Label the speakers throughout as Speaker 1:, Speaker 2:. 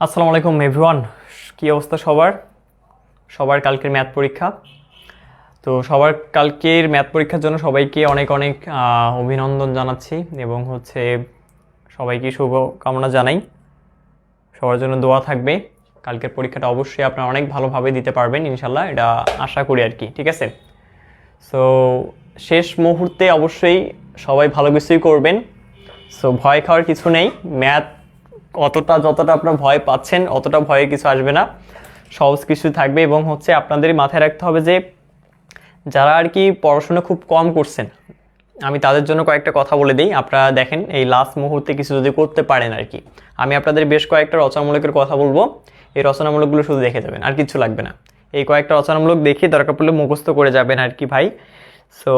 Speaker 1: আসসালামু আলাইকুম এভরিওয়ান, কী অবস্থা সবার? সবার কালকের ম্যাথ পরীক্ষা। তো সবার কালকের ম্যাথ পরীক্ষার জন্য সবাইকে অনেক অনেক অভিনন্দন জানাচ্ছি এবং সবাইকে শুভকামনা জানাই। সবার জন্য দোয়া থাকবে। কালকের পরীক্ষাটা অবশ্যই আপনারা অনেক ভালোভাবে দিতে পারবেন ইনশাল্লাহ, এটা আশা করি আর কি। ঠিক আছে, সো শেষ মুহূর্তে অবশ্যই সবাই ভালো কিছুই করবেন। সো ভয় খাওয়ার কিছু নেই। ম্যাথ যতটা আপনারা ভয় পাচ্ছেন অতটা ভয়ে কিছু আসবে না, সহজ কিছু থাকবে। এবং আপনাদের মাথায় রাখতে হবে যে যারা আর কি পড়াশোনা খুব কম করছেন, আমি তাদের জন্য কয়েকটা কথা বলে দিই। আপনারা দেখেন এই লাস্ট মুহূর্তে কিছু যদি করতে পারেন আর কি, আমি আপনাদের বেশ কয়েকটা রচনামূলকের কথা বলবো। এই রচনামূলকগুলো শুধু দেখে যাবেন, আর কিছু লাগবে না। এই কয়েকটা রচনামূলক দেখে দরকার পড়লে মুখস্থ করে যাবেন আর কি ভাই। সো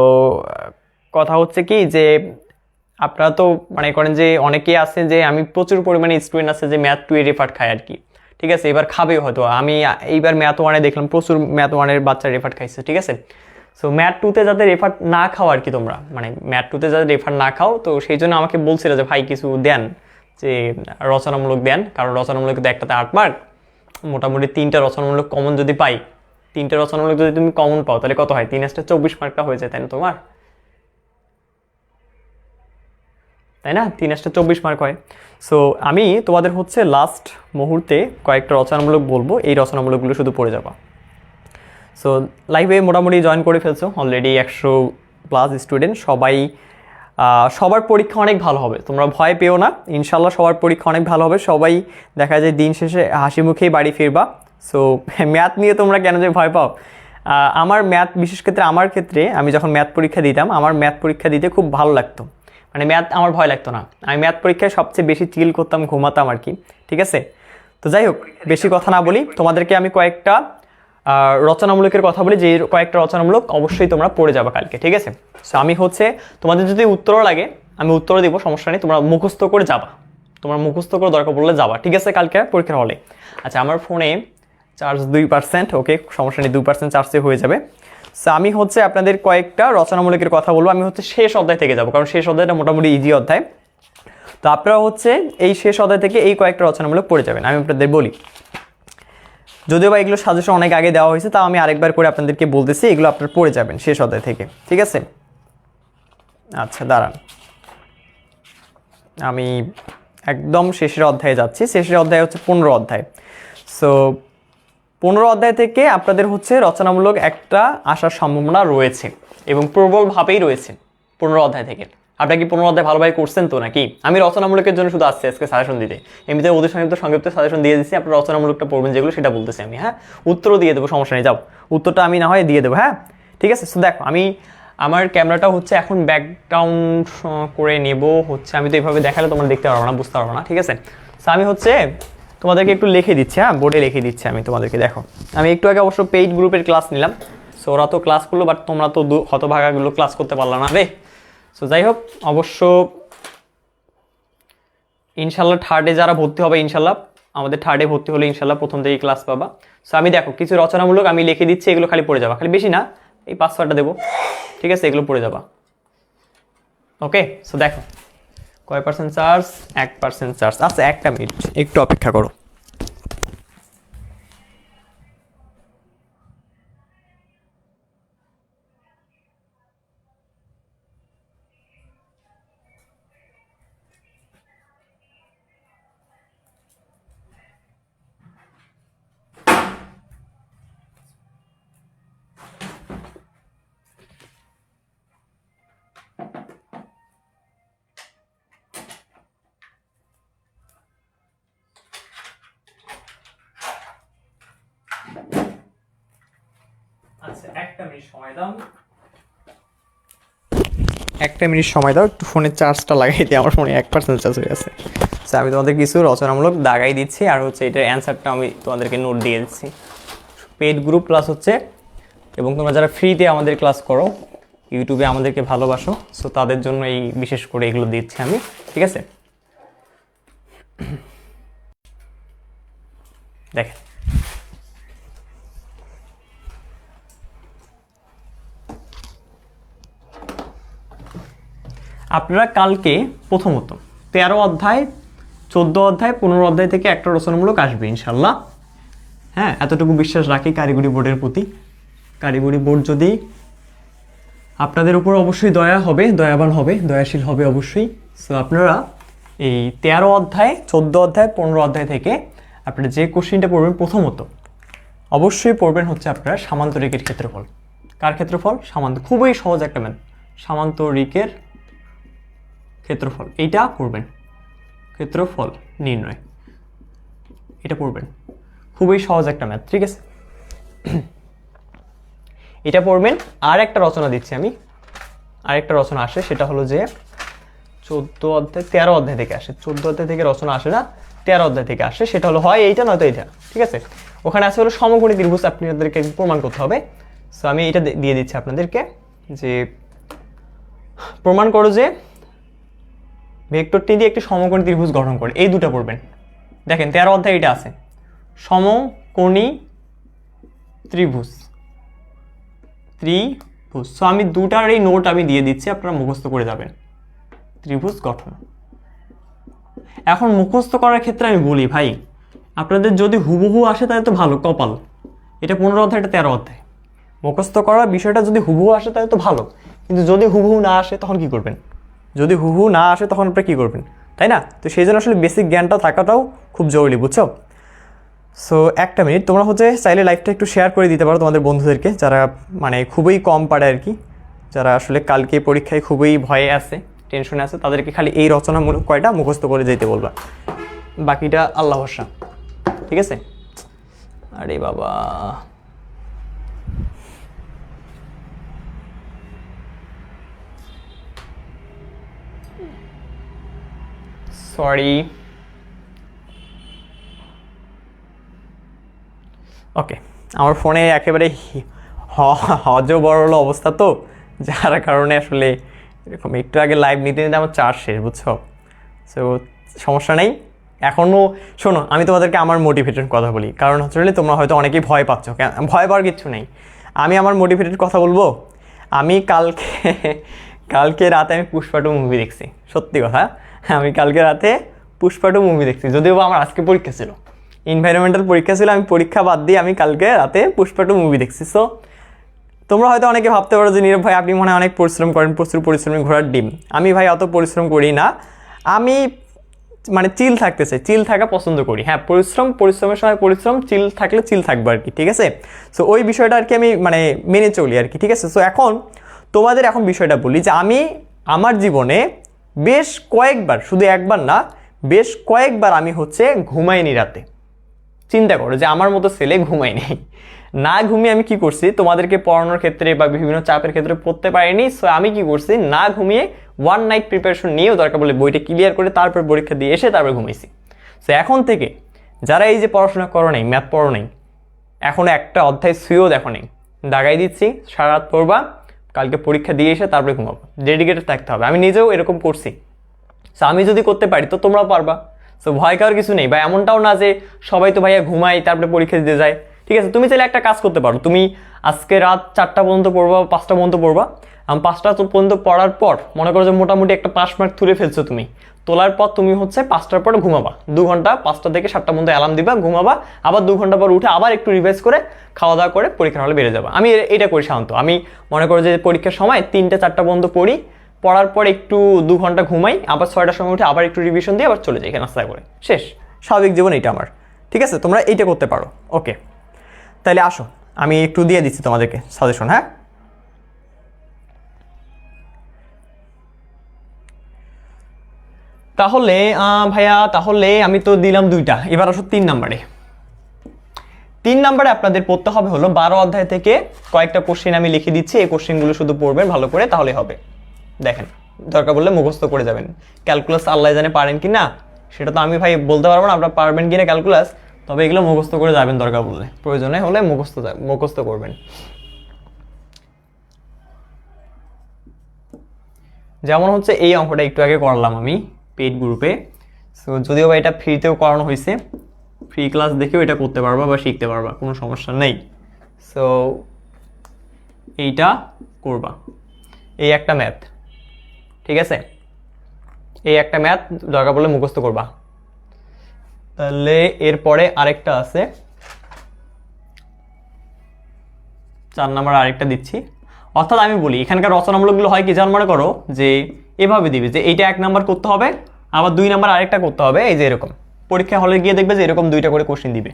Speaker 1: কথা হচ্ছে কি যে আপনারা তো মনে করেন যে অনেকেই আছে যে আমি প্রচুর পরিমাণে স্টুডেন্ট আছে যে ম্যাথ 2 এর রেফার খায় আর কি। ঠিক আছে, এবার খাবে হয়তো। আমি এইবার ম্যাথ 1-এ দেখলাম প্রচুর ম্যাথ 1-এর বাচ্চা রেফার খাইছে। ঠিক আছে, সো ম্যাথ 2-তে যাতে রেফার না খাও আর কি, তোমরা মানে ম্যাথ 2-তে যাতে রেফার না খাও, তো সেই জন্য আমাকে বলছিল যে ভাই কিছু দেন, যে রচনামূলক দেন। কারণ রচনামূলক তো একটাতে 8 মার্ক, মোটামুটি 3টা রচনামূলক কমন যদি পাই, 3টে রচনামূলক যদি তুমি কমন পাও তাহলে কত হয়? 3 × 24 মার্কটা হয়ে যায়, তাই না তোমার? তাই না? 3 × 24 মার্ক হয়। সো আমি তোমাদের লাস্ট মুহূর্তে কয়েকটা রচনামূলক বলবো, এই রচনামূলকগুলো শুধু পড়ে যাবা। সো লাইভে মোটামুটি জয়েন করে ফেলছো অলরেডি 100+ স্টুডেন্ট। সবার পরীক্ষা অনেক ভালো হবে, তোমরা ভয় পেও না। ইনশাল্লাহ সবার পরীক্ষা অনেক ভালো হবে। সবাই দেখা যায় দিন শেষে হাসি মুখেই বাড়ি ফিরবা। সো ম্যাথ নিয়ে তোমরা কেন যে ভয় পাও? আমার ম্যাথ, বিশেষ ক্ষেত্রে আমার ক্ষেত্রে, আমি যখন ম্যাথ পরীক্ষা দিতাম, আমার ম্যাথ পরীক্ষা দিতে খুব ভালো লাগতো। মানে ম্যাথ আমার ভয় লাগতো না। আমি ম্যাথ পরীক্ষায় সবচেয়ে বেশি চিল করতাম, ঘুমাতাম আর কি। ঠিক আছে, তো যাই হোক, বেশি কথা না বলি, তোমাদেরকে আমি কয়েকটা রচনামূলকের কথা বলি, যে কয়েকটা রচনামূলক অবশ্যই তোমরা পড়ে যাবে কালকে। ঠিক আছে, সো আমি তোমাদের যদি উত্তরও লাগে আমি উত্তরও দিব, সমস্যা নেই। তোমরা মুখস্থ করে যাবা, তোমরা মুখস্থ করে দরকার পড়লে যাবা। ঠিক আছে, কালকে পরীক্ষার হলে। আচ্ছা, আমার ফোনে চার্জ 2%, ওকে সমস্যা নেই, 2% চার্জে হয়ে যাবে। সো আমি আপনাদের কয়েকটা রচনামূলকের কথা বলবো। আমি শেষ অধ্যায় থেকে যাবো, কারণ শেষ অধ্যায়টা মোটামুটি ইজি অধ্যায়। তো আপনারা এই শেষ অধ্যায় থেকে এই কয়েকটা রচনামূলক পড়ে যাবেন। আমি আপনাদের বলি, যদিও বা এগুলো সাজেশন অনেক আগে দেওয়া হয়েছে, তাও আমি আরেকবার করে আপনাদেরকে বলতেছি, এগুলো আপনারা পড়ে যাবেন শেষ অধ্যায় থেকে। ঠিক আছে, আচ্ছা দাঁড়ান, আমি একদম শেষের অধ্যায়ে যাচ্ছি। শেষের অধ্যায় 15 অধ্যায়। সো 15 অধ্যায় থেকে আপনাদের রচনামূলক একটা আসার সম্ভাবনা রয়েছে, এবং প্রবলভাবেই রয়েছে 15 অধ্যায় থেকে। আপনারা কি 15 অধ্যায় ভালোভাবে করছেন তো নাকি? আমি রচনামূলকের জন্য শুধু আসছি আজকে সাজেশন দিতে। এমনিতে ওদের সংক্ষিপ্ত সাজেশন দিয়ে দিচ্ছি, আপনারা রচনামূলকটা পড়বেন যেগুলো, সেটা বলতেছি আমি। হ্যাঁ, উত্তরও দিয়ে দেবো, সমস্যা নেই। যাও, উত্তরটা আমি না হয় দিয়ে দেবো। হ্যাঁ ঠিক আছে। সো দেখো, আমি আমার ক্যামেরাটা এখন ব্যাকগ্রাউন্ড করে নেব। আমি তো এইভাবে দেখালে তোমরা দেখতে পারবো না, বুঝতে পারবো না। ঠিক আছে, সো আমি তোমাদেরকে একটু লিখে দিচ্ছি। হ্যাঁ, বোর্ডে লিখে দিচ্ছি আমি তোমাদেরকে। দেখো, আমি একটু আগে অবশ্য পেইড গ্রুপের ক্লাস নিলাম। সো ওরা তো ক্লাস করলো, বাট তোমরা তো হতভাগাগুলো ক্লাস করতে পারলো না রে। সো যাই হোক, অবশ্য ইনশাল্লাহ থার্ডে যারা ভর্তি হবে, ইনশাল্লাহ আমাদের থার্ডে ভর্তি হলে ইনশাল্লাহ প্রথম থেকেই ক্লাস পাবা। সো আমি দেখো কিছু রচনামূলক আমি লিখে দিচ্ছি, এগুলো খালি পড়ে যাবা, খালি বেশি না, এই 5-6টা দেবো। ঠিক আছে, এগুলো পড়ে যাবা। ওকে, সো দেখো কয় % চার্জ? 1% চার্জ। আচ্ছা, 1 মিনিট একটু অপেক্ষা করো। আচ্ছা, 1 মিনিট সময় দাও, 1 মিনিট সময় দাও, একটু ফোনের চার্জটা লাগাই দিই। আমার ফোনে 1% চার্জ হয়ে আছে। আমি তোমাদের কিছু রচনামূলক দাগাই দিচ্ছি, আর এটার অ্যান্সারটা আমি তোমাদেরকে নোট দিয়ে দিচ্ছি। পেড গ্রুপ ক্লাস এবং তোমরা যারা ফ্রিতে আমাদের ক্লাস করো, ইউটিউবে আমাদেরকে ভালোবাসো, সো তাদের জন্য এই বিশেষ করে এগুলো দিচ্ছি আমি। ঠিক আছে, দেখেন আপনারা কালকে প্রথমত 13 অধ্যায় 14 অধ্যায় 15 অধ্যায় থেকে একটা রচনামূলক আসবে ইনশাল্লাহ। হ্যাঁ, এতটুকু বিশ্বাস রাখি কারিগরি বোর্ডের প্রতি। কারিগরি বোর্ড যদি আপনাদের উপর অবশ্যই দয়া হবে, দয়াবান হবে, দয়াশীল হবে অবশ্যই। সো আপনারা এই 13 অধ্যায় 14 অধ্যায় 15 অধ্যায় থেকে আপনারা যে কোশ্চিনটা পড়বেন প্রথমত অবশ্যই পড়বেন হচ্ছে আপনারা সামান্তরিকের ক্ষেত্রফল। কার ক্ষেত্রফল? খুবই সহজ একটা ম্যাথ, সামান্তরিকের ক্ষেত্রফল। এইটা পড়বেন, ক্ষেত্রফল নির্ণয়, এটা পড়বেন, খুবই সহজ একটা ম্যাথ। ঠিক আছে, এটা পড়বেন। আর একটা রচনা দিচ্ছি আমি, আরেকটা রচনা আসে, সেটা হলো যে 14 অধ্যায় 13 অধ্যায় থেকে আসে। 14 অধ্যায় থেকে রচনা আসে না, 13 অধ্যায় থেকে আসে। সেটা হলো হয় এইটা নয়তো এইটা। ঠিক আছে, ওখানে আছে হলো সমকোণী ত্রিভুজ, আপনাদেরকে প্রমাণ করতে হবে। সো আমি এটা দিয়ে দিচ্ছি আপনাদেরকে, যে প্রমাণ করো যে ভেক্টরটি দিয়ে একটি সমকোণী ত্রিভুজ গঠন করে। এই দুটো পড়বেন। দেখেন 13 অধ্যায় এটা আছে, সমকোণী ত্রিভুজ। সো আমি দুটার এই নোট আমি দিয়ে দিচ্ছি, আপনারা মুখস্থ করে যাবেন। ত্রিভুজ গঠন। এখন মুখস্থ করার ক্ষেত্রে আমি বলি ভাই, আপনাদের যদি হুবহু আসে তাহলে তো ভালো, কপাল। এটা 15 অধ্যায়, এটা 13 অধ্যায়। মুখস্থ করার বিষয়টা যদি হুবহু আসে তাহলে তো ভালো, কিন্তু যদি হুবহু না আসে তখন কি করবেন? যদি হুবহু না আসে তখন আপনারা কী করবেন, তাই না? তো সেই জন্য আসলে বেসিক জ্ঞানটা থাকাটাও খুব জরুরি, বুঝছো? সো একটা মিনিট, তোমরা হচ্ছে চাইলে লাইভটা একটু শেয়ার করে দিতে পারো তোমাদের বন্ধুদেরকে, যারা মানে খুবই কম পারে আর কি, যারা আসলে কালকে পরীক্ষায় খুবই ভয়ে আছে, টেনশনে আছে, তাদেরকে খালি এই রচনামূলক কয়টা মুখস্থ করে যেতে বলবা, বাকিটা আল্লাহ ভরসা। ঠিক আছে? আরে বাবা, সরি। ওকে, আমার ফোনে একেবারে হজবরল অবস্থা, তো যার কারণে আসলে এরকম একটু আগে লাইভ নিতে নিতে আমার চার্জ শেষ, বুঝছো? সো সমস্যা নেই। এখনও শোনো, আমি তোমাদেরকে আমার মোটিভেটেড কথা বলি, কারণ হচ্ছে তোমরা হয়তো অনেকেই ভয় পাচ্ছ। ভয় পাওয়ার কিচ্ছু নেই, আমি আমার মোটিভেটেড কথা বলবো। আমি কালকে রাতে আমি পুষ্পা 2 মুভি দেখছি, সত্যি কথা। আমি কালকে রাতে পুষ্পা 2 মুভি দেখছি, যদিও আমার আজকে পরীক্ষা ছিল, এনভায়রনমেন্টাল পরীক্ষা ছিল। আমি পরীক্ষা বাদ দিয়ে আমি কালকে রাতে পুষ্পা 2 মুভি দেখছি। সো তোমরা হয়তো অনেকে ভাবতে পারো যে নীরব ভাই আপনি মনে হয় অনেক পরিশ্রম করেন, প্রচুর পরিশ্রমী ঘোড়ার ডিম। আমি ভাই অত পরিশ্রম করি না, আমি মানে চিল থাকতে চাই, চিল থাকা পছন্দ করি। হ্যাঁ, পরিশ্রমের সময় পরিশ্রম, চিল থাকলে চিল থাকবো আর কি। ঠিক আছে? সো ওই বিষয়টা আর কি আমি মানে মেনে চলি আর কি। ঠিক আছে? সো এখন তোমাদের এখন বিষয়টা বলি যে আমি আমার জীবনে বেশ কয়েকবার, শুধু একবার না, বেশ কয়েকবার আমি হচ্ছে ঘুমাইনি রাতে। চিন্তা করো যে আমার মতো ছেলে ঘুমায়নি, না ঘুমিয়ে আমি কি করছি, তোমাদেরকে পড়ানোর ক্ষেত্রে বা বিভিন্ন চাপের ক্ষেত্রে পড়তে পারিনি। সো আমি কি করছি, না ঘুমিয়ে 1 নাইট প্রিপারেশন নিয়েও দরকার বলে বইটা ক্লিয়ার করে তারপর পরীক্ষা দিয়ে এসে তারপর ঘুমিয়েছি। সো এখন থেকে যারা এই যে পড়াশোনা করো নেই, ম্যাথ পড়ো নেই, এখনো একটা অধ্যায় সুইও দেখো নেই, দাগাই দিচ্ছি, সারা রাত পড়বা, কালকে পরীক্ষা দিয়ে এসে তারপরে ঘুমাবো। ডেডিকেটেড থাকতে হবে। আমি নিজেও এরকম করছি। সো আমি যদি করতে পারি তো তোমরাও পারবা। সো ভয় খাওয়ার কিছু নেই। বা এমনটাও না যে সবাই তো ভাইয়া ঘুমাই তারপরে পরীক্ষা দিতে যায়। ঠিক আছে, তুমি চাইলে একটা কাজ করতে পারো, তুমি আজকে রাত 4টা পর্যন্ত পড়বা, 5টা পর্যন্ত পড়বা। আমি 5টা পর্যন্ত পড়ার পর মনে করো যে মোটামুটি একটা 5 মার্ক তুলে ফেলছো তুমি, তোলার পর তুমি হচ্ছে 5টার পর ঘুমাবা, 2 ঘন্টা, 5টা থেকে 7টা পর্যন্ত অ্যালার্ম দিবা, ঘুমাবা, আবার 2 ঘন্টা পর উঠে আবার একটু রিভাইজ করে খাওয়া দাওয়া করে পরীক্ষার হলে বেড়ে যাবা। আমি এটা করি সাধারণত। আমি মনে করো যে পরীক্ষার সময় 3টা 4টা পর্যন্ত পড়ি, পড়ার পর একটু 2 ঘন্টা ঘুমাই, আবার 6টার সময় উঠে আবার একটু রিভিশন দিয়ে আবার চলে যাই নাস্তা করে, শেষ। স্বাভাবিক জীবন এটা আমার। ঠিক আছে, তোমরা এইটা করতে পারো। ওকে, তাহলে আসো আমি একটু দিয়ে দিচ্ছি তোমাদেরকে সাজেশন। হ্যাঁ, তাহলে ভাইয়া তাহলে আমি তো দিলাম 2টা, এবার আসো 3 নাম্বারে। 3 নাম্বারে আপনাদের পড়তে হবে হলো 12 অধ্যায় থেকে কয়েকটা কোশ্চেন আমি লিখে দিচ্ছি, এই কোশ্চেনগুলো শুধু পড়বেন ভালো করে, তাহলে হবে। দেখেন, দরকার বললে মুখস্থ করে যাবেন। ক্যালকুলাস আল্লাহ জানে পারেন কি না সেটা তো আমি ভাই বলতে পারবো না, আপনারা পারবেন কিনা ক্যালকুলাস, তবে এগুলো মুখস্থ করে যাবেন দরকার বললে, প্রয়োজনে হলে মুখস্থ করবেন। যেমন হচ্ছে এই অঙ্কটা একটু আগে করলাম আমি পেইড গ্রুপে। সো যদিও বা এটা ফ্রিতেও করানো হয়েছে, ফ্রি ক্লাস দেখেও এটা করতে পারবা বা শিখতে পারবা, কোনো সমস্যা নেই। সো এইটা করবা, এই একটা ম্যাথ। ঠিক আছে, এই একটা ম্যাথ দরকার পড়লে মুখস্থ করবা। তাহলে এরপরে আরেকটা আছে, 4 নাম্বার আরেকটা দিচ্ছি। অর্থাৎ আমি বলি এখানকার রচনামূলকগুলো হয় কি, যেমন মনে করো যে এভাবে দিবে যে এইটা 1 নাম্বার করতে হবে, আবার 2 নাম্বার আরেকটা করতে হবে। এই যে এরকম পরীক্ষা হলে গিয়ে দেখবে যে এরকম 2টা করে কোশ্চেন দিবে,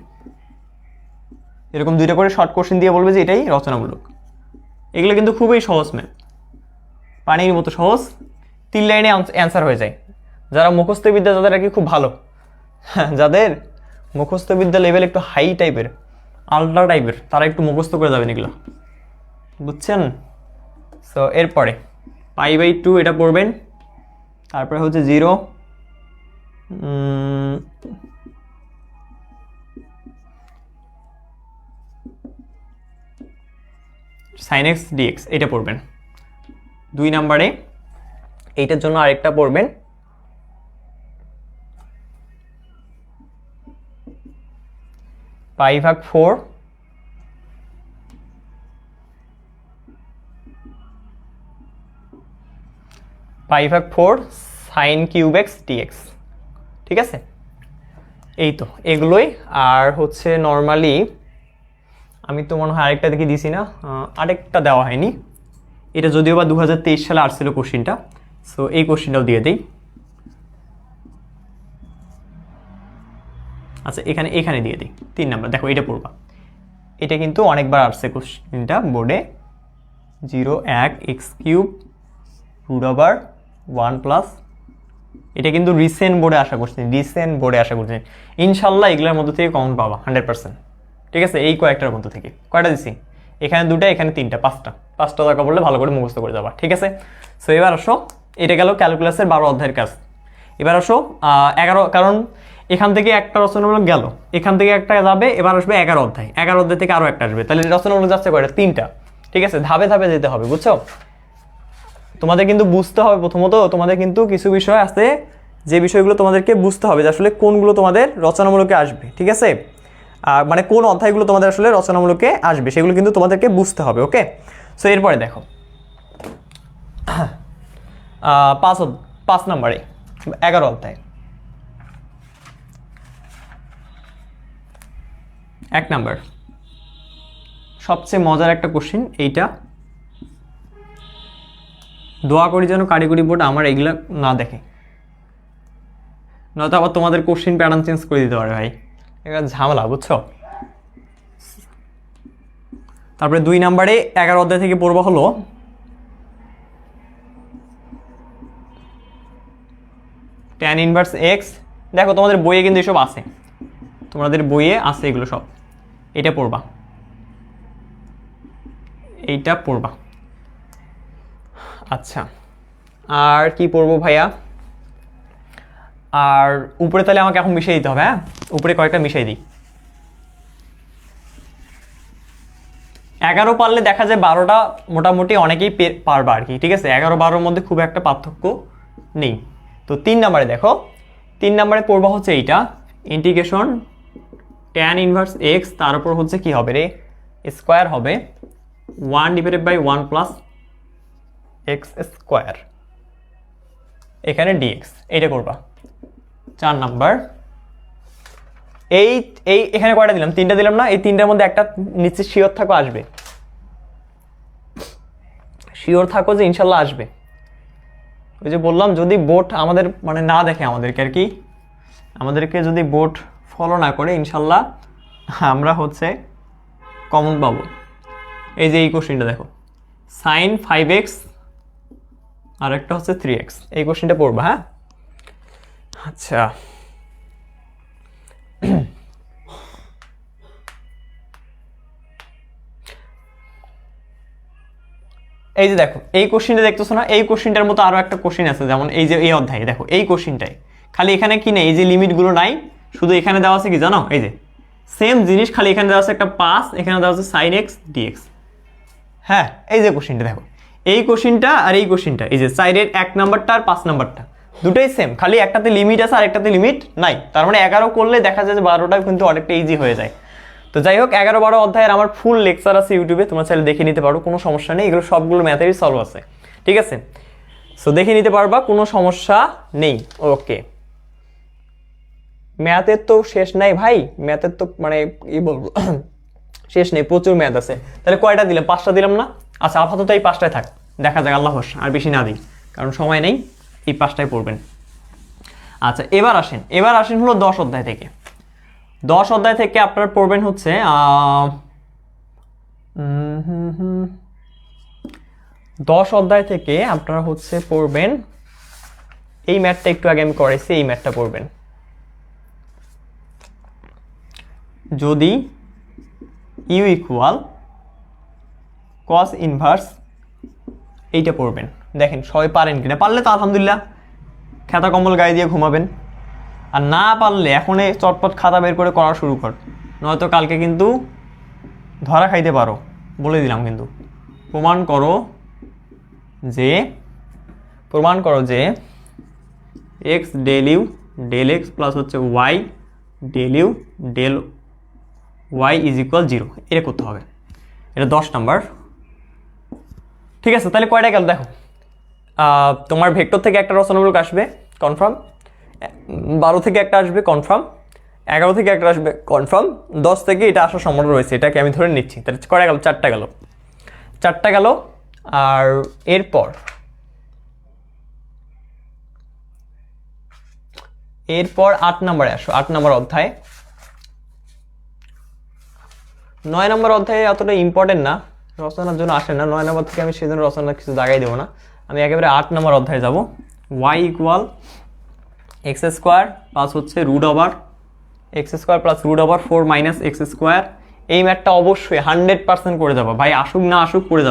Speaker 1: এরকম 2টা করে শর্ট কোশ্চেন দিয়ে বলবে যে এটাই রচনামূলক। এগুলো কিন্তু খুবই সহজ ম্যাম, পানির মতো সহজ, 3 লাইনে অ্যান্সার হয়ে যায়। যারা মুখস্থ বিদ্যা যাদের আর কি খুব ভালো, যাদের মুখস্থ বিদ্যা লেভেল একটু হাই টাইপের, আলট্রা টাইপের, তারা একটু মুখস্থ করে যাবেন এগুলো, বুঝছেন? সো এরপরে π/2 এটা পড়বেন, তারপরে হচ্ছে 0 sin x dx এটা পড়বেন 2 নাম্বারে। এইটার জন্য আরেকটা পড়বেন π/4 π/4 sin cube x dx, ঠিক আছে? এই তো এগুলোই। আর হচ্ছে নর্মালি আমি তো মনে হয় আরেকটা দেখে দিছি না, আরেকটা দেওয়া হয়নি, এটা যদিও বা 2023 সালে আসছিল কোশ্চিনটা, সো এই কোশ্চিনটাও দিয়ে দিই। আচ্ছা এখানে দিয়ে দিই 3 নাম্বার, দেখো এটা পড়বা, এটা কিন্তু অনেকবার আসছে কোশ্চিনটা বোর্ডে, 0 1 x³ √1+, এটা কিন্তু রিসেন্ট বোর্ডে আসা কোশ্চেন, ইনশাল্লাহ এগুলোর মধ্যে থেকে কমন পাবা 100%, ঠিক আছে? এই কয়েকটার মধ্যে থেকে কয়টা দিছি, এখানে 2টা, এখানে 3টা, 5টা টাকা বললে ভালো করে মুখস্থ করে যাবা, ঠিক আছে? সো এবার আসো, এটা গেল ক্যালকুলাসের 12 অধ্যায়ের কাজ। এবার আসো 11, কারণ এখান থেকে একটা রচনামূলক গেল, এখান থেকে একটা যাবে, এবার আসবে 11 অধ্যায়, 11 অধ্যায় থেকে আরও একটা আসবে, তাহলে রচনামূলক যাচ্ছে কয়টা, 3টা, ঠিক আছে? ধাপে ধাপে যেতে হবে, বুঝছো? তোমাদের কিন্তু বুঝতে হবে, প্রথমত তোমাদের কিন্তু কিছু বিষয় আছে যে বিষয়গুলো তোমাদেরকে বুঝতে হবে যে আসলে কোনগুলো তোমাদের রচনামূলকে আসবে, ঠিক আছে? মানে কোন অধ্যায়গুলো তোমাদের আসলে রচনামূলকে আসবে সেগুলো কিন্তু তোমাদেরকে বুঝতে হবে, ওকে? সো এরপরে দেখো 5 নম্বরে 11 অধ্যায় 1 নাম্বার, সবচেয়ে মজার একটা কোশ্চিন এইটা, দোয়া করি যেন কারিগরি বোর্ড আমার এগুলা না দেখে, নয়তো আবার তোমাদের কোশ্চিন প্যাটার্ন চেঞ্জ করে দিতে পারে ভাই, এটা ঝামেলা, বুঝছো? তারপরে 2 নাম্বারে 11 অধ্যায় থেকে পড়বা হলো tan ইনভার্স x, দেখো তোমাদের বইয়ে কিন্তু এসব আছে, তোমাদের বইয়ে আছে এগুলো সব, এটা পড়বা, এইটা পড়বা। আচ্ছা আর কি পড়বো ভাইয়া, আর উপরে তাহলে আমাকে এখন মিশিয়ে দিতে হবে, হ্যাঁ উপরে কয়েকটা মিশিয়ে দিই। 11 পারলে দেখা যায় 12টা মোটামুটি অনেকেই পারবা আর কি, ঠিক আছে? 11-12-র মধ্যে খুব একটা পার্থক্য নেই। তো 3 নাম্বারে দেখো, 3 নাম্বারে পড়বা হচ্ছে এইটা, ইন্টিগ্রেশন tan ইনভার্স x, তার উপর হচ্ছে কি হবে রে, স্কোয়ার হবে 1/1 + x², এখানে dx, এটা করবা 4 নাম্বার। এই এখানে কয়টা দিলাম, 3টা দিলাম না? এই 3টার মধ্যে একটা নিচে শিওর থাকো আসবে, শিওর থাকো যে ইনশাল্লাহ আসবে। ওই যে বললাম যদি বোর্ড আমাদের মানে না দেখে আমাদেরকে আর কি, আমাদেরকে যদি বোর্ড ফলো না করে ইনশাল্লাহ আমরা হচ্ছে কমন পাবো। এই যে এই কোশ্চেনটা দেখো, sin 5x আর একটা হচ্ছে 3x, এই কোশ্চেনটা পড়বা, হ্যাঁ? আচ্ছা এই যে দেখো এই কোশ্চেনটা দেখতেছো না, এই কোশ্চেনটার মতো আরো একটা কোশ্চেন আছে, যেমন এই যে এই অধ্যায়ে দেখো এই কোশ্চেনটাই, খালি এখানে কি নেই, এই যে লিমিটগুলো নাই, শুধু এখানে দেওয়া আছে কি জানো, এই যে সেম জিনিস, খালি এখানে দেওয়া আছে একটা 5, এখানে দেওয়া আছে sin x dx, হ্যাঁ? এই যে কোশ্চেনটা দেখো, এই কোশ্চেনটা আর এই কোশ্চেনটা, এই যে সাইডের 1 নাম্বারটা আর 5 নাম্বারটা দুটোই সেম, খালি একটাতে লিমিট আছে আর একটাতে লিমিট নাই, তার মানে 11 করলে দেখা যায় যে 12টা কিন্তু অনেকটা ইজি হয়ে যায়। তো যাই হোক 11-12 অধ্যায়ের আমার ফুল লেকচার আছে ইউটিউবে, তোমরা চাইলে দেখে নিতে পারো, কোনো সমস্যা নেই, এগুলো সবগুলো ম্যাথেরই সলভ আছে, ঠিক আছে? সো দেখে নিতে পারবা, কোনো সমস্যা নেই, ওকে। ম্যাথের তো শেষ নাই ভাই, ম্যাথের তো মানে কি বলবো শেষ নেই, প্রচুর ম্যাথ আছে। তাহলে কয়টা দিলাম? 5টা দিলাম না? আচ্ছা আপাতত এই 5টায় থাক, দেখা যাক আল্লাহ ভরসা, আর বেশি না দিই কারণ সময় নেই, এই 5টায় পড়বেন। আচ্ছা এবার আসেন হলো 10 অধ্যায় থেকে। 10 অধ্যায় থেকে আপনারা পড়বেন হচ্ছে 10 অধ্যায় থেকে আপনারা হচ্ছে পড়বেন এই ম্যাথটা, একটু আগে আমি করেছি, এই ম্যাথটা পড়বেন। যদি ইউ ইকুয়াল কস ইনভার্স, এইটা পড়বেন। দেখেন সবাই পারেন কিনা, পারলে তো আলহামদুলিল্লাহ, খাতা কম্বল গায়ে দিয়ে ঘুমাবেন, আর না পারলে এখনই চটপট খাতা বের করে করা শুরু কর, নয়তো কালকে কিন্তু ধরা খাইতে পারো, বলে দিলাম। কিন্তু প্রমাণ করো যে X del U del X plus হচ্ছে Y del U del Y is equal 0, এটা করতে হবে। এটা 10 নাম্বার। ঠিক আছে, তাহলে কয়টা গেল দেখো। তোমার ভেক্টর থেকে একটা রচনামূলক আসবে কনফার্ম, 12 থেকে একটা আসবে কনফার্ম, 11 থেকে একটা আসবে কনফার্ম, 10 থেকে এটা আসার সম্ভাবনা রয়েছে, এটাকে আমি ধরে নিচ্ছি। তাহলে কয়টা গেল? 4টা গেল। আর এরপর 8 নম্বরে আসো, 8 নম্বর অধ্যায়। 9 নম্বর অধ্যায়ে অতটা ইম্পর্টেন্ট না, রচনার জন্য আসে না। 9 নম্বর থেকে আমি সেজন্য রচনা কিছু জায়গায় দেবো না, আমি একেবারে 8 নম্বর অধ্যায়ে যাব। Y equal X square plus হচ্ছে root over X square plus root over 4 minus X square. এই ম্যাথটা অবশ্যই 100% করে যাবা ভাই, আসুক না আসুক করে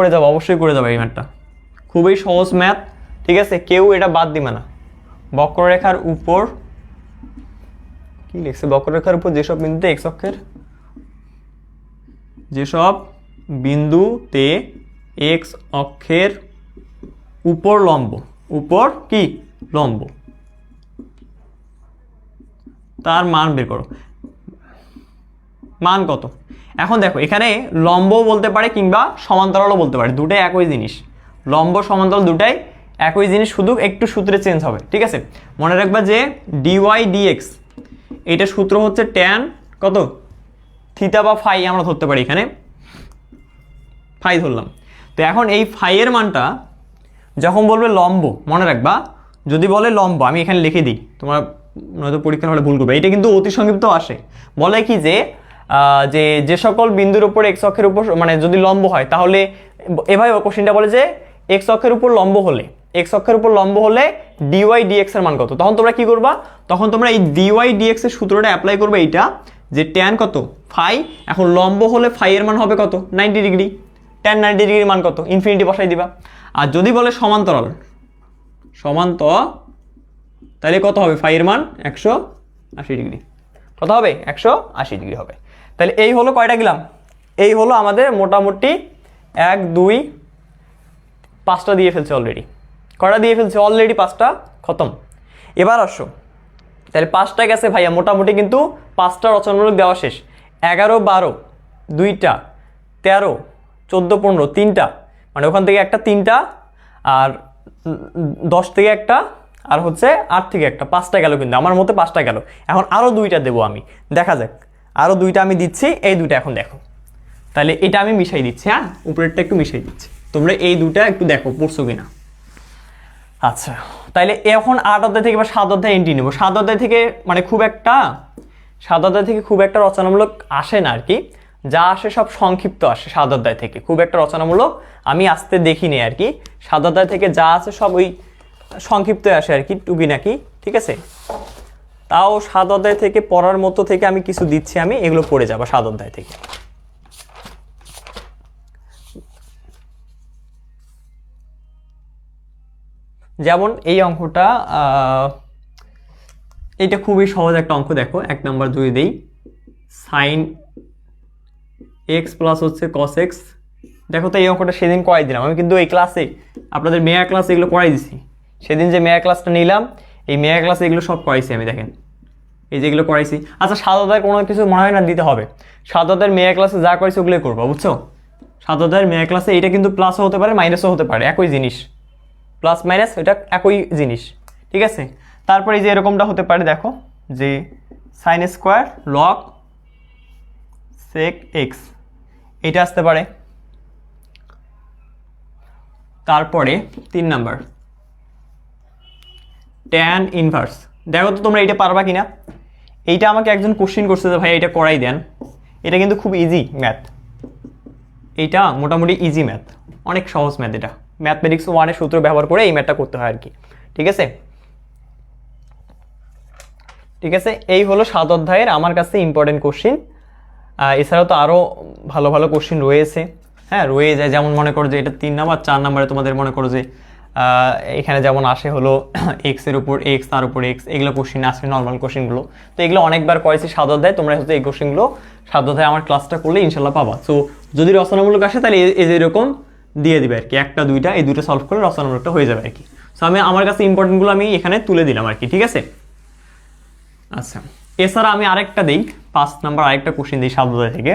Speaker 1: যাবা, অবশ্যই করে যাবা। এই ম্যাথটা খুবই সহজ ম্যাথ, ঠিক আছে, কেউ এটা বাদ দিবে না। বক্ররেখার উপর কি লিখছে? বক্ররেখার উপর যেসব বিন্দুতে এক্স অক্ষের উপর লম্ব, তার মান বের করো। মান কত? এখন দেখো এখানে লম্ব বলতে পারে কিংবা সমান্তরালও বলতে পারে, দুটাই একই জিনিস। লম্ব সমান্তরাল দুটাই একই জিনিস, শুধু একটু সূত্রে চেঞ্জ হবে। ঠিক আছে, মনে রাখবা যে ডিওয়াই ডিএক্স, এটা সূত্র হচ্ছে ট্যান কত থিটা বা ফাই, আমরা ধরতে পারি এখানে ফাই ধরলাম। তো এখন এই ফাই এর মানটা যখন বলবে লম্ব, মনে রাখবা যদি বলে লম্ব, আমি এখানে লিখে দিই, তোমার নয়তো পরীক্ষার হলে ভুল করবে। এটা কিন্তু অতি সংক্ষিপ্ত আসে, বলে কি যে সকল বিন্দুর উপর এক্স অক্ষের উপর মানে যদি লম্ব হয়, তাহলে এভাবে কোশ্চেনটা বলে যে এক্স অক্ষের উপর লম্ব হলে ডিওয়াই ডিএক্স এর মান কত। তখন তোমরা কি করবা? তখন তোমরা এই ডিওয়াই ডিএক্স এর সূত্রটা অ্যাপ্লাই করবে, এইটা যে ট্যান কত ফাই, এখন লম্ব হলে ফাই এর মান হবে কত 90 ডিগ্রি, ট্যান 90 ডিগ্রির মান কত ইনফিনিটি বসাই দিবা। আর যদি বলে সমান্তরাল তাহলে কত হবে? ফাই এর মান 180 ডিগ্রি, কত হবে? 180 ডিগ্রি হবে। তাহলে এই হলো কয়টা গেলাম? এই হলো আমাদের মোটামুটি 1 2 5টা দিয়ে ফেলছে অলরেডি। কয়টা দিয়ে ফেলছে অলরেডি? 5টা খতম। এবার আসো, তাহলে 5টা গেছে ভাইয়া মোটামুটি, কিন্তু 5টা রচনামূলক দেওয়া শেষ। 11 12 2টা, 13 14 15 3টা, মানে ওখান থেকে একটা 3টা, আর 10 থেকে একটা, আর হচ্ছে 8 থেকে একটা, 5টা গেল। কিন্তু আমার মতে 5টা গেল। এখন আরও 2টা দেবো আমি, দেখা যাক। আরও 2টা আমি দিচ্ছি, এই 2টা এখন দেখো। তাহলে এটা আমি মিশাই দিচ্ছি, হ্যাঁ উপরেরটা একটু মিশাই দিচ্ছি, তোমরা এই 2টা একটু দেখো পড়ছো কিনা। আচ্ছা তাহলে এখন 8 অধ্যায় থেকে বা 7 অধ্যায় এন্ট্রি নেবো। 7 অধ্যায় থেকে মানে খুব একটা রচনামূলক আসে না আর কি, যা আসে সব সংক্ষিপ্ত আসে 7 অধ্যায় থেকে, খুব একটা রচনামূলক আমি আসতে দেখিনি আর কি। 7 অধ্যায় থেকে যা আছে সব ওই সংক্ষিপ্ত আসে আর কি, টুকি নাকি। ঠিক আছে, তাও 7 অধ্যায় থেকে পড়ার মতো থেকে আমি কিছু দিচ্ছি, আমি এগুলো পড়ে যাবো 7 অধ্যায় থেকে। যেমন এই অঙ্কটা, এটা খুবই সহজ একটা অঙ্ক। দেখো 1 নাম্বার যদি দেই, সাইন এক্স প্লাস হচ্ছে কস এক্স। দেখো তো এই অঙ্কটা সেদিন করাই দিলাম আমি, কিন্তু এই ক্লাসে আপনাদের মেয়া ক্লাসে এগুলো করাই দিছি। সেদিন যে মেয়া ক্লাসটা নিলাম, এই মেয়া ক্লাসে এগুলো সব করাইছি আমি, দেখেন এই যে এগুলো করাইছি। আচ্ছা 7 অধ্যায়ের কোনো কিছু মনে হয় না দিতে হবে, 7 অধ্যায়ের মেয়া ক্লাসে যা করাইছি ওগুলোই করবো, বুঝছো? 7 অধ্যায়ের মেয়া ক্লাসে এটা কিন্তু প্লাসও হতে পারে মাইনাসও হতে পারে, একই জিনিস, প্লাস মাইনাস এটা একই জিনিস। ঠিক আছে, তারপরে এই যে এরকমটা হতে পারে, দেখো যে sine square log sec x, এটা আসতে পারে। তারপরে 3 নাম্বার ট্যান ইনভার্স। দেখো তো তোমরা এটা পারবা কিনা। এইটা আমাকে একজন কোশ্চিন করছে যে ভাই এটা করাই দেন। এটা কিন্তু খুব ইজি ম্যাথ, এইটা মোটামুটি ইজি ম্যাথ, অনেক সহজ ম্যাথ। এটা ম্যাথমেটিক্স 1-এর সূত্র ব্যবহার করে এই ম্যাথটা করতে হয় আর কি। ঠিক আছে, ঠিক আছে, এই হলো 7 অধ্যায়ের আমার কাছে ইম্পর্টেন্ট কোশ্চিন। এছাড়াও তো আরও ভালো ভালো কোশ্চিন রয়েছে, হ্যাঁ রয়ে যায়। যেমন মনে করো যে এটা 3 নাম্বার, 4 নাম্বারে তোমাদের মনে করো যে এখানে যেমন আসে হলো এক্সের উপর এক্স, তার উপর এক্স, এগুলো কোশ্চিন আসে নর্মাল কোশ্চিনগুলো। তো এগুলো অনেকবার করেছি 7 অধ্যায়, তোমরা হচ্ছে এই কোশ্চিনগুলো 7 অধ্যায় আমার ক্লাসটা করলে ইনশাল্লাহ পাবা। সো যদি রচনামূলক আসে তাহলে এই যে এরকম দিয়ে দিবে আর কি, 1টা 2টা, এই 2টা সলভ করে রচনামূলকটা হয়ে যাবে আর কি। সো আমি আমার কাছে ইম্পর্টেন্টগুলো আমি এখানে তুলে দিলাম আর কি। ঠিক আছে, আচ্ছা এছাড়া আমি আরেকটা দিই, 5 নাম্বার আরেকটা কোশ্চিন দিই 7 অধ্যায় থেকে।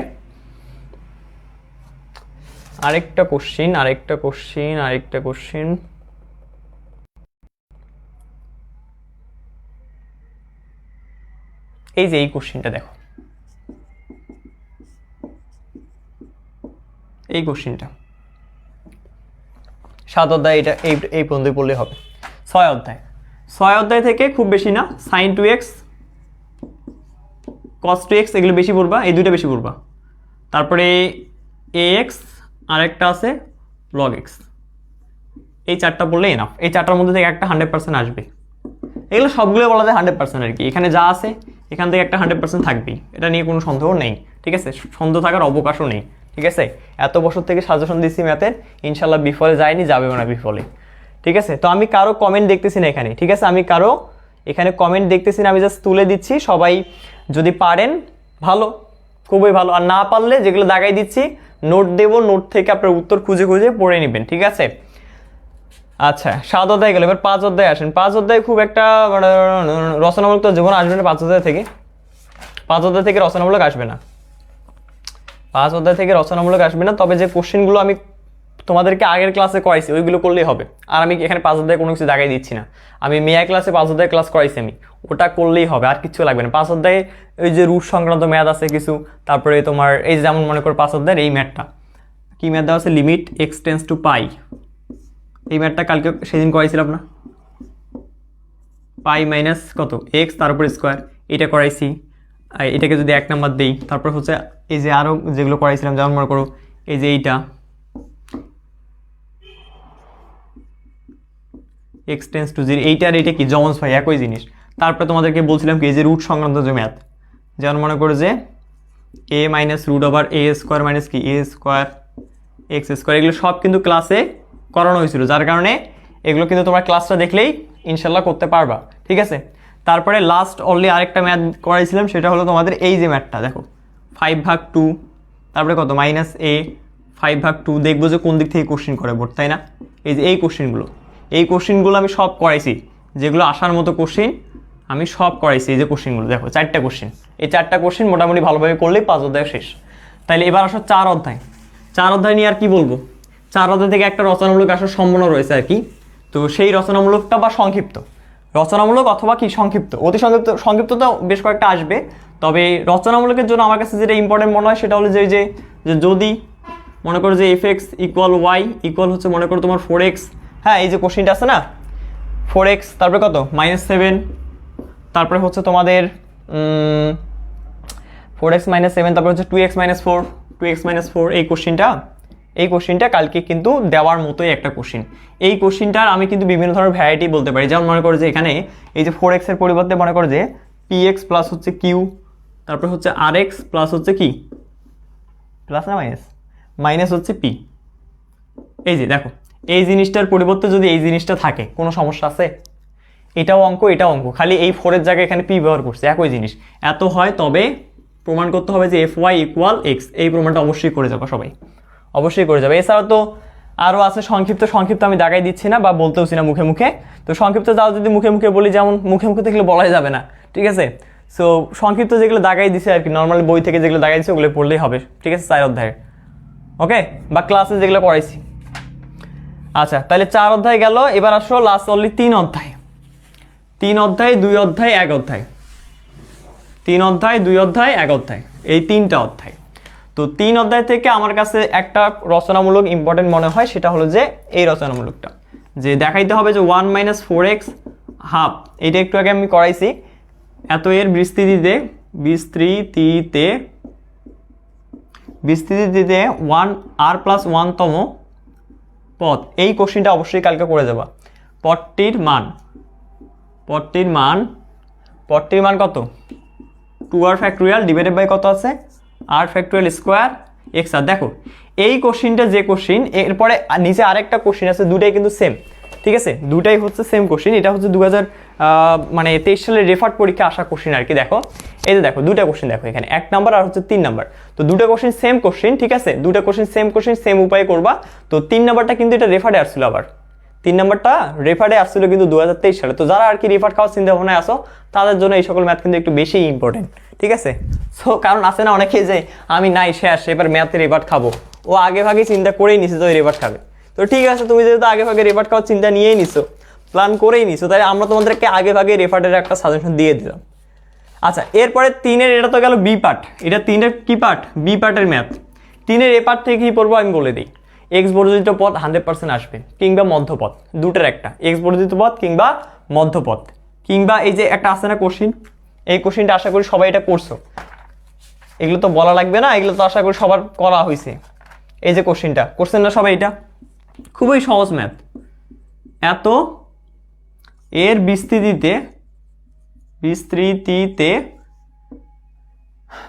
Speaker 1: আরেকটা কোশ্চিন এই যে এই কোশ্চিনটা দেখো, এই কোশ্চিনটা 7 অধ্যায়, এটা এই পর্যন্তই পড়লে হবে। 6 অধ্যায় থেকে খুব বেশি না, সাইন 2x cos 2x এগুলো বেশি পড়বা, এই দুইটা বেশি পড়বা। তারপরে ax আরেকটা আছে log x, এই 4টা পড়লে এনাফ। এই 4টার মধ্যে থেকে একটা 100% আসবে। এগুলো সবগুলো বলা যায় 100% আর কি। এখানে যা আছে এখান থেকে একটা 100% থাকবেই, এটা নিয়ে কোনো সন্দেহ নেই। ঠিক আছে, সন্দেহ থাকার অবকাশও নেই। ঠিক আছে, এত বছর থেকে সাজেশন দিচ্ছি ম্যাথের, ইনশাল্লাহ বিফলে যায়নি, যাবেও না বিফলে। ঠিক আছে, তো আমি কারো কমেন্ট দেখতেছি না এখানে। ঠিক আছে, আমি কারো এখানে কমেন্ট দেখতেছি না, আমি জাস্ট তুলে দিচ্ছি। সবাই যদি পারেন ভালো, খুবই ভালো, আর না পারলে যেগুলো দাগাই দিচ্ছি নোট দেবো, নোট থেকে আপনার উত্তর খুঁজে খুঁজে পড়ে নেবেন। ঠিক আছে, আচ্ছা 7 অধ্যায় গেল, এবার 5 অধ্যায় আসেন। 5 অধ্যায় খুব একটা রচনামূলক তো জীবন আসবে না 5 অধ্যায় থেকে। 5 অধ্যায় থেকে রচনামূলক আসবে না, 5 অধ্যায় থেকে রচনামূলক আসবে না। তবে যে কোশ্চেনগুলো আমি তোমাদেরকে আগের ক্লাসে করাইছি ওইগুলো করলেই হবে। আর আমি এখানে 5 অধ্যায় কোনো কিছু দাগাই দিচ্ছি না। আমি মেয়া ক্লাসে 5 অধ্যায় ক্লাস করাইছি, আমি ওটা করলেই হবে, আর কিছু লাগবে না। 5 অধ্যায়ে ওই যে রুট সংক্রান্ত ম্যাথ আছে কিছু, তারপরে তোমার এই যেমন মনে করো 5 অধ্যায়ের এই ম্যাথটা কি ম্যাথ দেওয়া আছে, লিমিট x টেন্ডস টু পাই, এই ম্যাথটা কালকে সেদিন করাইছিলাম না, পাই মাইনাস কত এক্স তার উপর স্কোয়ার, এটা করাইছি। এটাকে যদি 1 নাম্বার দেই, তারপর হচ্ছে এই যে আরও যেগুলো করাইছিলাম, যেমন মনে করো এই যে এইটা এক্স টেন্স টু 0, এইটা আর এইটা কি জমন্স ভাই, একই জিনিস। তারপরে তোমাদেরকে বলছিলাম কি এই যে রুট সংক্রান্ত যে ম্যাথ, যেমন মনে করো যে a minus root over a square minus কি a স্কোয়ার এক্স স্কোয়ার, এগুলো সব কিন্তু ক্লাসে করানো হয়েছিল, যার কারণে এগুলো কিন্তু তোমার ক্লাসটা দেখলেই ইনশাল্লাহ করতে পারবা। ঠিক আছে, তারপরে লাস্ট অনলি আরেকটা ম্যাথ করাইছিলাম, সেটা হলো তোমাদের এই যে ম্যাথটা দেখো 5/2, তারপরে কত মাইনাস a 5/2, দেখবো যে কোন দিক থেকে কোশ্চেন করে বোর্ড, তাই না? এই যে এই কোশ্চেনগুলো আমি সব করাইছি, যেগুলো আসার মতো কোশ্চেন আমি সব করাইছি। এই যে কোশ্চেনগুলো দেখো 4টা কোশ্চেন, এই 4টা কোশ্চেন মোটামুটি ভালোভাবে করলেই 5 অধ্যায় শেষ। তাইলে এবার আসো 4 অধ্যায়। 4 অধ্যায় নিয়ে আর কি বলবো, 4 অধ্যায় থেকে একটা রচনামূলক আসার সম্ভাবনা রয়েছে আর কি। তো সেই রচনামূলকটা বা সংক্ষিপ্ত, রচনামূলক অথবা কি সংক্ষিপ্ত, অতি সংক্ষিপ্ত তো বেশ কয়েকটা আসবে। তবে রচনামূলকের জন্য আমার কাছে যেটা ইম্পর্টেন্ট মনে হয় সেটা হলো যে যদি মনে করো যে fx ইকুয়াল y ইকুয়াল হচ্ছে মনে করো তোমার 4x, হ্যাঁ এই যে কোশ্চেনটা আছে না 4x তারপরে কত -7, তারপরে হচ্ছে তোমাদের 4x - 7, তারপরে হচ্ছে 2x - 4, 2x - 4, এই কোশ্চেনটা কালকে কিন্তু দেওয়ার মতোই একটা কোশ্চেন। এই কোশ্চেনটার আমি কিন্তু বিভিন্ন ধরনের ভ্যারাইটি বলতে পারি, যেমন মনে করো যে এখানে এই যে 4x এর পরিবর্তে মনে করো যে px প্লাস হচ্ছে q, তারপরে হচ্ছে rx প্লাস হচ্ছে কি প্লাস না মাইনাস হচ্ছে p। এই যে দেখো এই জিনিসটার পরিবর্তে যদি এই জিনিসটা থাকে কোনো সমস্যা আছে? এটাও অঙ্ক, খালি এই 4 এর জায়গায় এখানে p ব্যবহার করছে, একই জিনিস। এত হয় তবে প্রমাণ করতে হবে যে fy ইকুয়াল x, এই প্রমাণটা অবশ্যই করে যাবে সবাই, অবশ্যই করে যাবে। এছাড়াও তো আরও আছে সংক্ষিপ্ত আমি দাগাই দিচ্ছি না বা বলতেওছি না মুখে মুখে। তো সংক্ষিপ্ত যাও যদি মুখে মুখে বলি, যেমন মুখে মুখে দেখলে বলাই যাবে না, ঠিক আছে? সো সংক্ষিপ্ত যেগুলো দাগাই দিছে আর কি, নর্মালি বই থেকে যেগুলো দাগাই দিচ্ছে ওগুলো পড়লেই হবে, ঠিক আছে? 4 অধ্যায়, ওকে, বা ক্লাসে যেগুলো পড়াইছি। আচ্ছা তাহলে 4 অধ্যায় গেল, এবার আসো লাস্ট অনলি 3 অধ্যায়। 3 অধ্যায় 2 অধ্যায় 1 অধ্যায়, 3 অধ্যায় 2 অধ্যায় 1 অধ্যায়, এই 3টা অধ্যায়। তো 3 অধ্যায় থেকে আমার কাছে একটা রচনামূলক ইম্পর্টেন্ট মনে হয়, সেটা হলো যে এই রচনামূলকটা, যে দেখাইতে হবে যে 1 - 4x হাফ, এটা একটু আগে আমি করাইছি। এত এর বিস্তৃতিতে 1r+1 তম পদ, এই কোশ্চেনটা অবশ্যই কালকে করে যাবা। পদটির মান কত? 2r ফ্যাক্টোরিয়াল ডিভাইডেড বাই কত আছে? r factorial square X. আর দেখো এই কোশ্চেনটা যে কোশ্চেন, এরপরে নিচে আরেকটা কোশ্চেন আছে, দুটাই কিন্তু সেম, ঠিক আছে? দুটাই হচ্ছে সেম কোশ্চেন। এটা হচ্ছে 2023 সালের রেফার্ড পরীক্ষা আসা কোশ্চেন আর কি। দেখো এই যে দেখো দুটা কোশ্চেন, দেখো এখানে 1 নাম্বার আর হচ্ছে 3 নাম্বার। তো দুটো কোশ্চেন সেম কোশ্চেন, ঠিক আছে? দুটো কোশ্চেন সেম উপায়ে করবা। তো 3 নাম্বারটা কিন্তু এটা রেফার্ডে আসছিল, আবার 3 নাম্বারটা রেফার্ডে আসছিল কিন্তু 2023 সালে। তো যারা আর কি রেফার্ড খাওয়ার চিন্তা ভাবনায় আসো, তাদের জন্য এই সকল ম্যাথ কিন্তু একটু বেশি ইম্পর্টেন্ট, ঠিক আছে? সো কারণ আছে না অনেকে যে আমি নাই শেষ, এবার ম্যাথে রেফার্ড খাবো, ও আগে ভাগে চিন্তা করেই নিছে তো রেফার্ড খাবে। তো ঠিক আছে, তুমি যেহেতু আগে ভাগে রেফার্ড খাওয়ার চিন্তা নিয়েই নিছো, প্ল্যান করেই নিছো, তাই আমরা তোমাদেরকে আগে ভাগে রেফার্ডের একটা সাজেশন দিয়ে দিলাম। আচ্ছা, এরপরে 3-এর এটা তো গেল বি পার্ট, এটা 3-এর কি পার্ট? বি পার্টের ম্যাথ। 3-এর এ পার্ট থেকে কি পড়বো আমি বলে দিই। এক্স বর্ধিত পদ 100% আসবে, কিংবা মধ্যপদ, দুটোর একটা, এক্স বর্ধিত পদ কিংবা মধ্যপদ, কিংবা এই যে একটা আছে না কোশ্চিন, এই কোশ্চিনটা আশা করি সবাই এটা করছো, এগুলো তো বলা লাগবে না, এগুলো তো আশা করি সবার করা হয়েছে। এই যে কোশ্চিনটা করছেন না সবাই, এটা খুবই সহজ ম্যাথ। এত এর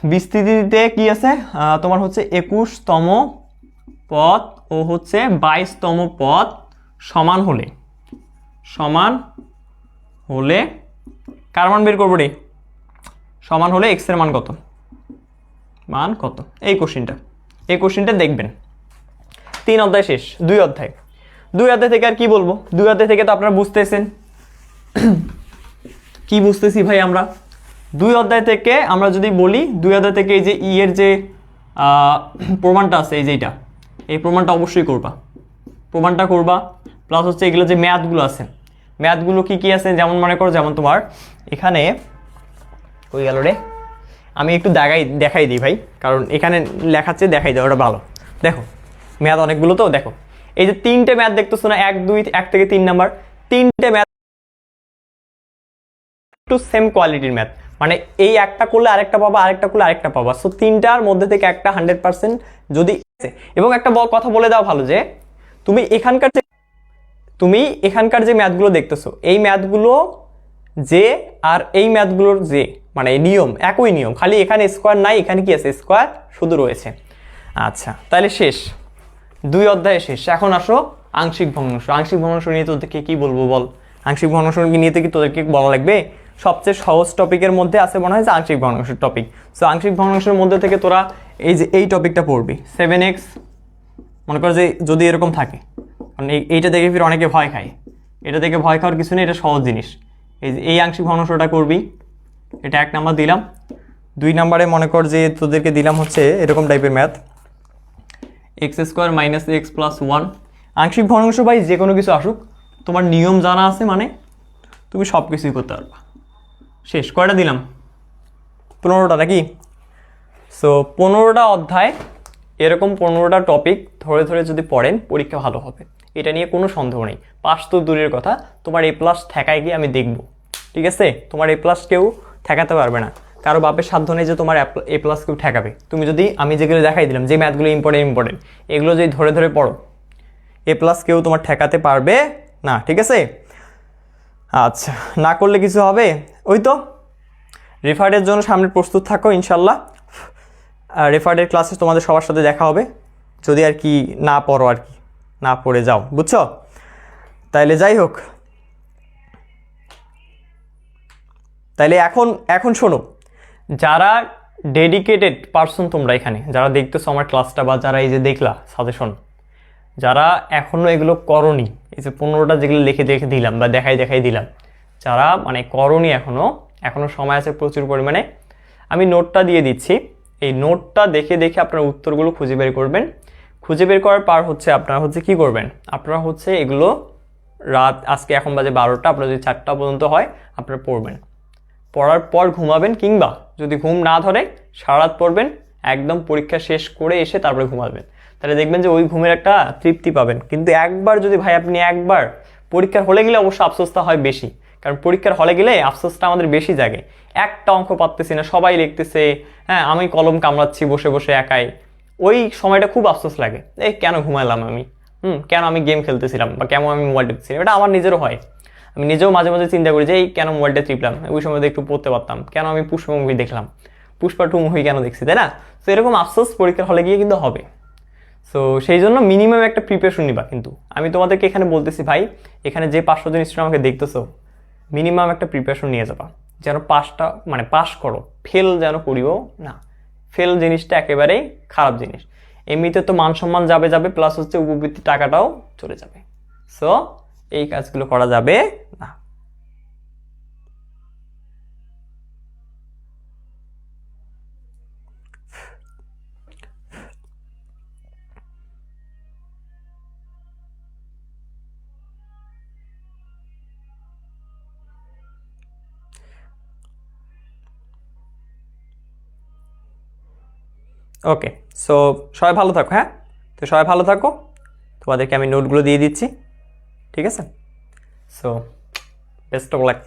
Speaker 1: বিস্তৃতিতে কি আছে তোমার হচ্ছে 21তম পদ ও হচ্ছে 22তম পদ সমান হলে কার মান বের করবো রে? সমান হলে এক্স এর মান কত? এই কোশ্চিনটা দেখবেন। 3 অধ্যায় শেষ, 2 অধ্যায় থেকে আর কি বলবো? 2 অধ্যায় থেকে তো আপনারা বুঝতেছেন কি বুঝতেছি ভাই আমরা। 2 অধ্যায় থেকে আমরা যদি বলি, 2 অধ্যায় থেকে এই যে ই এর যে প্রমাণটা আছে, এই যে এই প্রমাণটা অবশ্যই করবা, প্লাস হচ্ছে এগুলো যে ম্যাথগুলো আছে, ম্যাথগুলো কি আছে, যেমন মনে করো, যেমন তোমার এখানে কই গেল রে, আমি একটু দেখাই দিই ভাই, কারণ এখানে লেখাচ্ছে, দেখাই দাও, ওটা ভালো। দেখো ম্যাথ অনেকগুলো, তো দেখো এই যে 3টে ম্যাথ দেখতেছো না, 1, 2, 1 থেকে 3 নাম্বার, 3টে ম্যাথ টু সেম কোয়ালিটির ম্যাথ, মানে এই একটা করলে আরেকটা পাবা, সো 3টার মধ্যে থেকে একটা 100% যদি। এবং একটা কথা বলে দাও ভালো, যে তুমি এখানকার যে ম্যাথগুলো দেখতেছো, এই ম্যাথগুলো যে আর এই ম্যাথগুলোর যে মানে নিয়ম একই নিয়ম, খালি এখানে স্কোয়ার নাই, এখানে কি আছে? স্কোয়ার শুধু রয়েছে। আচ্ছা, তাহলে শেষ, 2 অধ্যায় শেষ। এখন আসো আংশিক ভগ্নাংশ নিয়ে তোদেরকে কি বলবো বল? আংশিক ভগ্নাংশ নিয়ে কি তোদেরকে বলা লাগবে? সবচেয়ে সহজ টপিকের মধ্যে আছে মনে হয় যে আংশিক ভগ্নাংশের টপিক। সো আংশিক ভগ্নাংশের মধ্যে থেকে তোরা এই টপিকটা পড়বি, 7x, মনে কর যে যদি এরকম থাকে, কারণ এইটা দেখে ফির অনেকে ভয় খায়, এটা দেখে ভয় খাওয়ার কিছু নেই, এটা সহজ জিনিস। এই আংশিক ভগ্নাংশটা করবি, এটা 1 নাম্বার দিলাম। 2 নাম্বারে মনে কর যে তোদেরকে দিলাম হচ্ছে এরকম টাইপের ম্যাথ, x² - x + 1। আংশিক ভগ্নাংশ ভাই যে কোনো কিছু আসুক, তোমার নিয়ম জানা আছে মানে তুমি সব কিছুই করতে পারবা। শেষ, কয়টা দিলাম? 15টা নাকি? সো 15টা অধ্যায়, এরকম 15টা টপিক ধরে যদি পড়েন, পরীক্ষা ভালো হবে, এটা নিয়ে কোনো সন্দেহ নেই। পাস তো দূরের কথা, তোমার A+ ঠেকায় গিয়ে আমি দেখব, ঠিক আছে? তোমার A+ কেউ ঠেকাতে পারবে না, কারো বাপের সাধ্য নেই যে তোমার A+ কেউ ঠেকাবে। তুমি যদি আমি যেগুলো দেখাই দিলাম, যে ম্যাথগুলো ইম্পর্টেন্ট, এগুলো যদি ধরে পড়ো, A+ কেউ তোমার ঠেকাতে পারবে না, ঠিক আছে? আচ্ছা, না করলে কিছু হবে? ওই তো রেফার্ডের জন্য সামনে প্রস্তুত থাকো ইনশাল্লাহ। রেফার্ডের ক্লাসে তোমাদের সবার সাথে দেখা হবে, যদি আর কি না পড়ো, আর কি না পড়ে যাও, বুঝছো? তাইলে যাই হোক, তাইলে এখন শোনো, যারা ডেডিকেটেড পারসন, তোমরা এখানে যারা দেখতেছো আমার ক্লাসটা, বা যারা এই যে দেখলা সাজেশন, যারা এখনও এগুলো করনি, এই যে 15টা যেগুলো লিখে দিলাম বা দেখাই দিলাম, যারা মানে করনি এখনও সময় আছে প্রচুর পরিমাণে, আমি নোটটা দিয়ে দিচ্ছি। এই নোটটা দেখে আপনারা উত্তরগুলো খুঁজে বের করবেন। খুঁজে বের করার পর হচ্ছে আপনারা হচ্ছে কি করবেন? আপনারা হচ্ছে এগুলো রাত আজকে এখন বাজে 12টা, আপনার যদি 4টা পর্যন্ত হয় আপনারা পড়বেন, পড়ার পর ঘুমাবেন, কিংবা যদি ঘুম না ধরে সারা রাত পড়বেন, একদম পরীক্ষা শেষ করে এসে তারপরে ঘুমাবেন। তাহলে দেখবেন যে ওই ঘুমের একটা তৃপ্তি পাবেন। কিন্তু একবার যদি ভাই আপনি একবার পরীক্ষার হলে গেলে অবশ্য আফসোসটা হয় বেশি, কারণ পরীক্ষার হলে গেলে আফসোসটা আমাদের বেশি জাগে। একটা অঙ্ক পারতেছি না, সবাই লিখতেছে, হ্যাঁ আমি কলম কামড়াচ্ছি বসে বসে একাই, ওই সময়টা খুব আফসোস লাগে, এই কেন ঘুমাইলাম আমি, কেন আমি গেম খেলতেছিলাম বা কেন আমি মোবাইল টিপছিলাম। এটা আমার নিজেরও হয়, আমি নিজেও মাঝে মাঝে চিন্তা করি যে এই কেন মোবাইলটা টিপলাম, ওই সময় একটু পড়তে পারতাম, কেন আমি পুষ্পা মুভি দেখলাম, পুষ্পা 2 মুভি কেন দেখছি, তাই না? তো এরকম আফসোস পরীক্ষার হলে গিয়ে কিন্তু হবে। সো সেই জন্য মিনিমাম একটা প্রিপারেশন নিবা। কিন্তু আমি তোমাদেরকে এখানে বলতেছি ভাই, এখানে যে 500 জন স্টুডেন্ট আমাকে দেখতেছো, মিনিমাম একটা প্রিপারেশন নিয়ে যাবা, যেন পাসটা মানে পাস করো, ফেল যেন করিও না। ফেল জিনিসটা একেবারেই খারাপ জিনিস, এমনিতে তো মান সম্মান যাবে যাবে, প্লাস হচ্ছে উপবৃত্তির টাকাটাও চলে যাবে। সো এই কাজগুলো করা যাবে না। ওকে, সো সবাই ভালো থাকো। হ্যাঁ, তো সবাই ভালো থাকো, তোমাদেরকে আমি নোটগুলো দিয়ে দিচ্ছি, ঠিক আছে? So best of luck.